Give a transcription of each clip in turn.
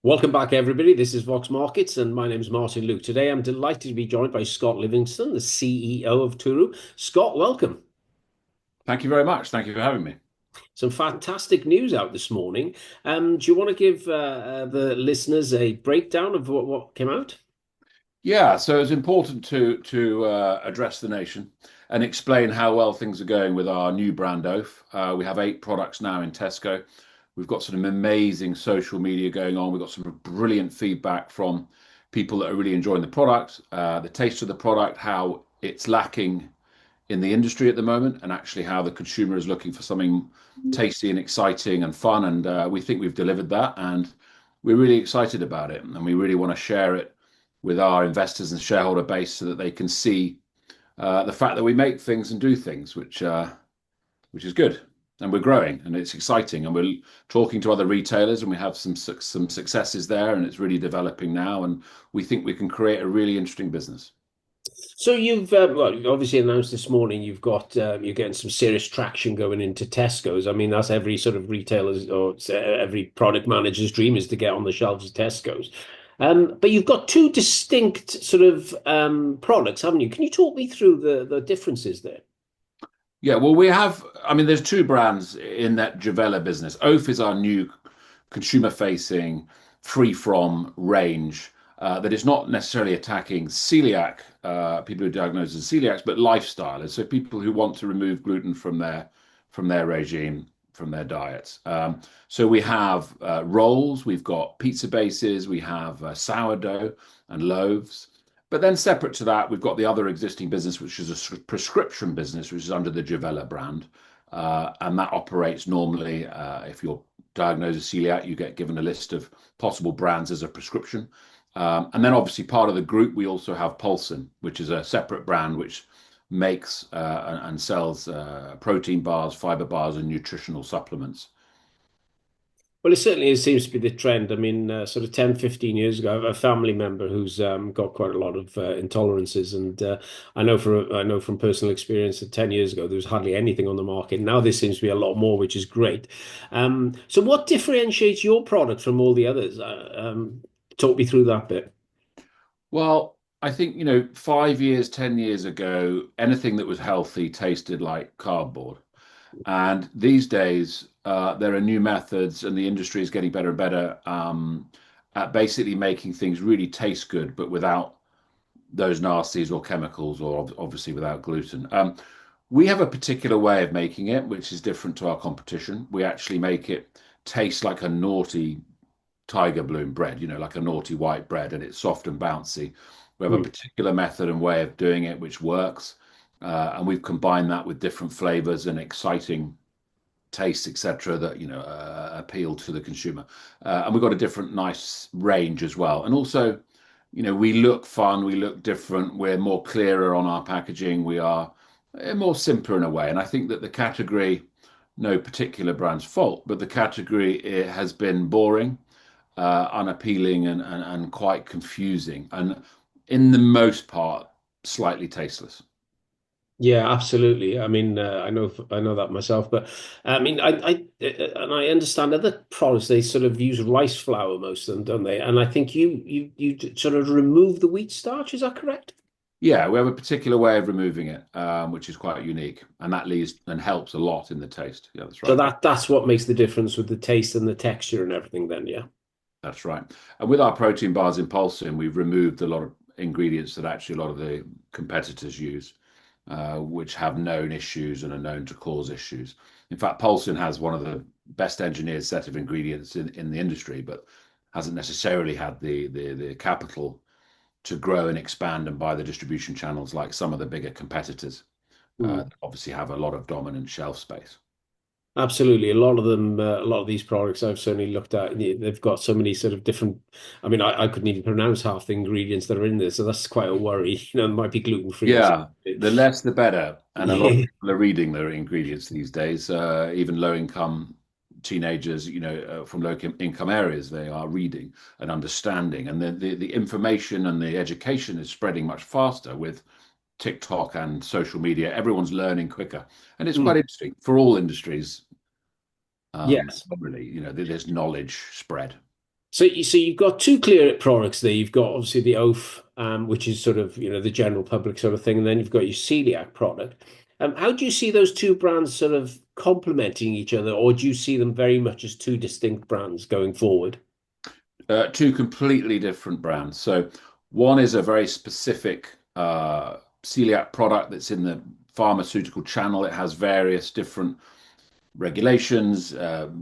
Welcome back, everybody. This is Vox Markets, and my name is Martin Luke. Today, I'm delighted to be joined by Scott Livingston, the CEO of Tooru. Scott, welcome. Thank you very much. Thank you for having me. Some fantastic news out this morning. Do you want to give the listeners a breakdown of what came out? Yeah, so it's important to address the nation and explain how well things are going with our new brand oaf. We have 8 products now in Tesco. We've got some amazing social media going on. We've got some brilliant feedback from people that are really enjoying the product, the taste of the product, how it's lacking in the industry at the moment, and actually how the consumer is looking for something tasty and exciting and fun. And we think we've delivered that, and we're really excited about it. And we really want to share it with our investors and shareholder base so that they can see the fact that we make things and do things, which is good. And we're growing, and it's exciting. And we're talking to other retailers, and we have some successes there, and it's really developing now. And we think we can create a really interesting business. So well, you've obviously announced this morning you're getting some serious traction going into Tesco's. I mean, that's every sort of retailer's or every product manager's dream is to get on the shelves of Tesco's. But you've got two distinct sort of products, haven't you? Can you talk me through the differences there? Yeah, well, we have, I mean, there's 2 brands in that Juvela business. Oaf is our new consumer-facing, free-from range that is not necessarily attacking celiac, people who are diagnosed as celiacs, but lifestyle. So people who want to remove gluten from their regime, from their diets. So we have rolls, we've got pizza bases, we have sourdough and loaves. But then separate to that, we've got the other existing business, which is a prescription business, which is under the Juvela brand. And that operates normally, if you're diagnosed as celiac, you get given a list of possible brands as a prescription. And then obviously part of the group, we also have Pulsin, which is a separate brand which makes and sells protein bars, fiber bars, and nutritional supplements. Well, it certainly seems to be the trend. I mean, sort of 10, 15 years ago, I have a family member who's got quite a lot of intolerances. And I know from personal experience that 10 years ago, there was hardly anything on the market. Now there seems to be a lot more, which is great. So what differentiates your product from all the others? Talk me through that bit. Well, I think, 5 years, 10 years ago, anything that was healthy tasted like cardboard. And these days, there are new methods, and the industry is getting better and better at basically making things really taste good, but without those nasties or chemicals, or obviously without gluten. We have a particular way of making it, which is different to our competition. We actually make it taste like a naughty tiger bloom bread, like a naughty white bread, and it's soft and bouncy. We have a Hmm. particular method and way of doing it which works, and we've combined that with different flavors and exciting tastes, etc., that appeal to the consumer. And we've got a different, nice range as well. And also, we look fun, we look different, we're more clearer on our packaging, we are more simpler in a way. And I think that the category, no particular brand's fault, but the category it has been boring, unappealing, and quite confusing, and in the most part, slightly tasteless. Yeah, absolutely. I mean, I know that myself, but I mean, and I understand other products. They sort of use rice flour, most of them, don't they? And I think you sort of remove the wheat starch. Is that correct? Yeah, we have a particular way of removing it, which is quite unique, and that leaves and helps a lot in the taste. Yeah, that's So right. that's what makes the difference with the taste and the texture and everything. Then, yeah. That's right. And with our protein bars in Pulsing, we've removed a lot of ingredients that actually a lot of the competitors use, which have known issues and are known to cause issues. In fact, Pulsing has one of the best engineered set of ingredients in the industry, but hasn't necessarily had the capital to grow and expand and buy the distribution channels like some of the bigger competitors Hmm. that obviously have a lot of dominant shelf space. Absolutely. A lot of them, a lot of these products I've certainly looked at, they've got so many sort of different. I mean, I couldn't even pronounce half the ingredients that are in there, so that's quite a worry. It might be gluten-free or Yeah, something. the less the better. And a lot of Yeah. people are reading their ingredients these days. Even low-income teenagers, from low-income areas, they are reading and understanding. And the information and the education is spreading much faster with TikTok and social media. Everyone's learning quicker. And it's quite Hmm. interesting for all industries. Yes. Really, there's knowledge spread. So you've got two clear products there. You've got obviously the oaf, which is sort of, the general public sort of thing, and then you've got your celiac product. How do you see those two brands sort of complementing each other, or do you see them very much as two distinct brands going forward? Two completely different brands. So one is a very specific celiac product that's in the pharmaceutical channel. It has various different regulations,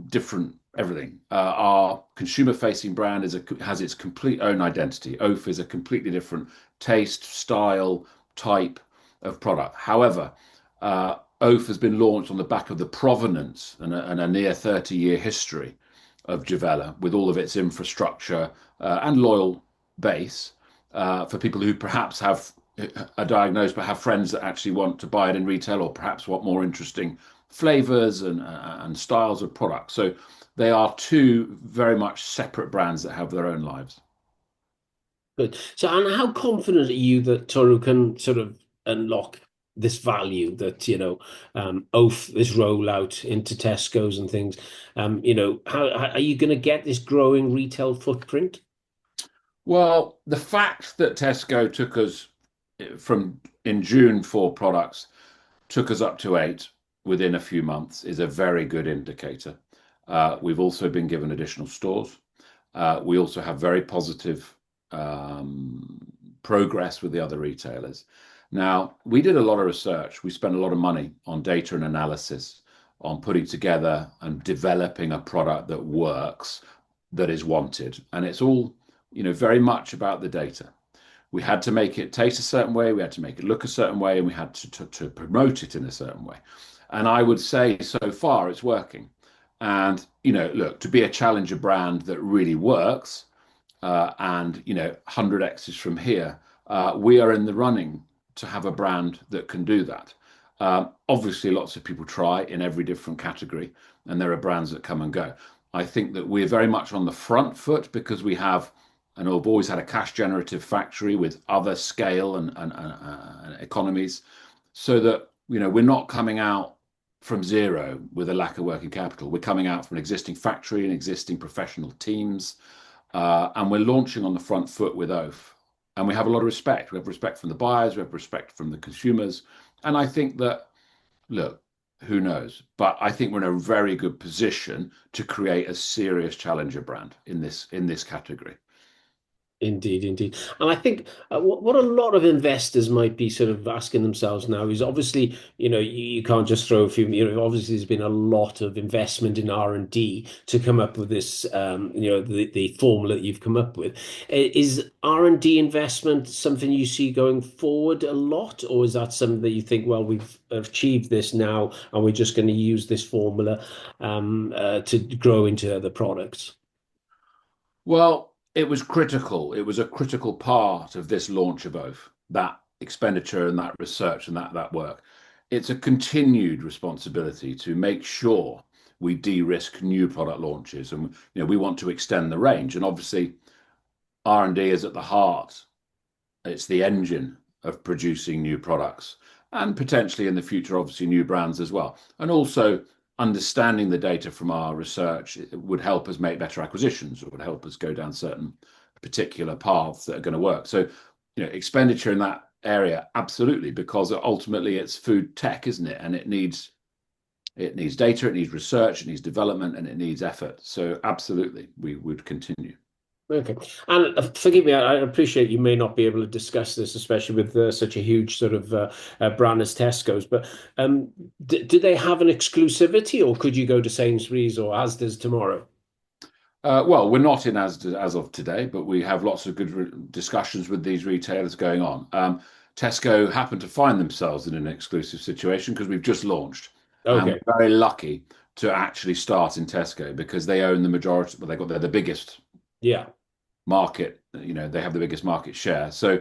different everything. Our consumer-facing brand has its complete own identity. Oaf is a completely different taste, style, type of product. However, Oaf has been launched on the back of the provenance and a near 30-year history of Juvela with all of its infrastructure and loyal base for people who perhaps have are diagnosed but have friends that actually want to buy it in retail or perhaps want more interesting flavors and styles of products. So they are two very much separate brands that have their own lives. Good. So, and how confident are you that Toro can sort of unlock this value that, oaf this rollout into Tesco's and things? How are you going to get this growing retail footprint? Well, the fact that Tesco took us from in June 4 products took us up to 8 within a few months is a very good indicator. We've also been given additional stores. We also have very positive progress with the other retailers. Now, we did a lot of research. We spent a lot of money on data and analysis, on putting together and developing a product that works, that is wanted. And it's all, very much about the data. We had to make it taste a certain way, we had to make it look a certain way, and we had to promote it in a certain way. And I would say so far it's working. And, look, to be a challenger brand that really works, and 100x's from here, we are in the running to have a brand that can do that. Obviously, lots of people try in every different category, and there are brands that come and go. I think that we're very much on the front foot because we have, and we've always had a cash generative factory with other scale and economies, so that we're not coming out from zero with a lack of working capital. We're coming out from an existing factory and existing professional teams, and we're launching on the front foot with oaf. And we have a lot of respect. We have respect from the buyers, we have respect from the consumers. And I think that, look, who knows? But I think we're in a very good position to create a serious challenger brand in this category. Indeed, indeed. And I think what a lot of investors might be sort of asking themselves now is obviously, you can't just throw a few, obviously there's been a lot of investment in R&D to come up with this, the formula that you've come up with. Is R&D investment something you see going forward a lot, or is that something that you think, well, we've achieved this now and we're just going to use this formula to grow into other products? Well, it was critical. It was a critical part of this launch of oaf, that expenditure and that research and that work. It's a continued responsibility to make sure we de-risk new product launches, and we want to extend the range. And obviously, R&D is at the heart. It's the engine of producing new products and potentially in the future, obviously, new brands as well. And also understanding the data from our research would help us make better acquisitions, or would help us go down certain particular paths that are going to work. So, expenditure in that area, absolutely, because ultimately it's food tech, isn't it? And it needs data, it needs research, it needs development, and it needs effort. So absolutely, we would continue. Okay. And forgive me, I appreciate you may not be able to discuss this, especially with such a huge sort of brand as Tesco's, but do they have an exclusivity, or could you go to Sainsbury's or Asda's tomorrow? Well, we're not in as of today, but we have lots of good discussions with these retailers going on. Tesco happen to find themselves in an exclusive situation because we've just launched, and Okay. we're very lucky to actually start in Tesco because they own the majority. Well, they're the biggest Yeah. market. They have the biggest market share. So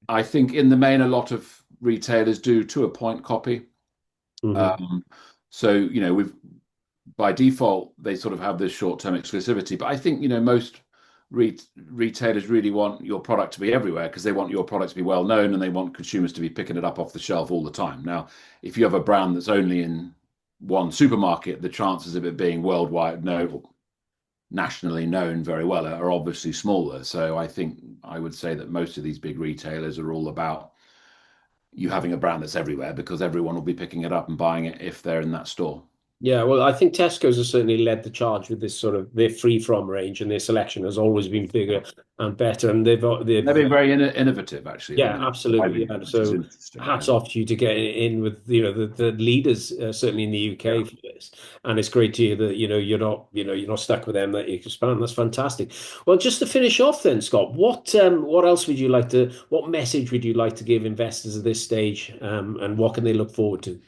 I think in the main, a lot of retailers do to a point copy. Hmm. Um, so we've by default they sort of have this short-term exclusivity. But I think most retailers really want your product to be everywhere because they want your product to be well known and they want consumers to be picking it up off the shelf all the time. Now, if you have a brand that's only in one supermarket, the chances of it being worldwide, no, nationally known very well are obviously smaller. So I think I would say that most of these big retailers are all about you having a brand that's everywhere because everyone will be picking it up and buying it if they're in that store. Yeah, well, I think Tesco's has certainly led the charge with this sort of their free from range, and their selection has always been bigger and better. And They've they've been very innovative, actually, yeah, haven't they? I absolutely. think, Yeah. which is So interesting. hats Yeah. off to you to get in with the leaders certainly in the UK Yeah. for this, and it's great to hear that you're not stuck with them, that you expand. That's fantastic. Well, just to finish off then, Scott, what else would you like to what message would you like to give investors at this stage, and what can they look forward to?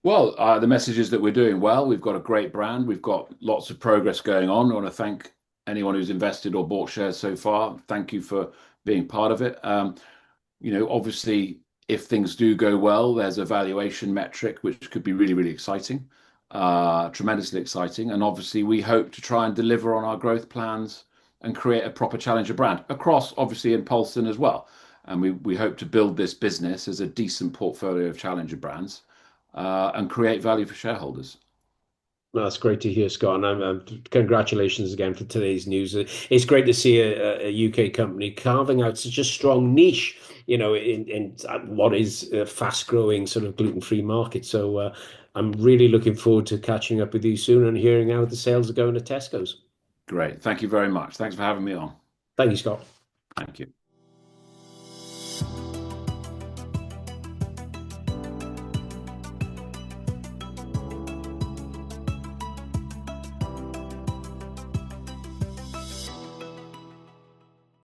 Well, the message is that we're doing well. We've got a great brand. We've got lots of progress going on. I want to thank anyone who's invested or bought shares so far. Thank you for being part of it. Obviously, if things do go well, there's a valuation metric which could be really, really exciting, tremendously exciting. And obviously, we hope to try and deliver on our growth plans and create a proper challenger brand across, obviously, in Poleston as well. And we hope to build this business as a decent portfolio of challenger brands and create value for shareholders. No, that's great to hear, Scott. And congratulations again for today's news. It's great to see a UK company carving out such a strong niche, in what is a fast-growing sort of gluten-free market. So I'm really looking forward to catching up with you soon and hearing how the sales are going at Tesco's. Great. Thank you very much. Thanks for having me on. Thank you, Scott. Thank you.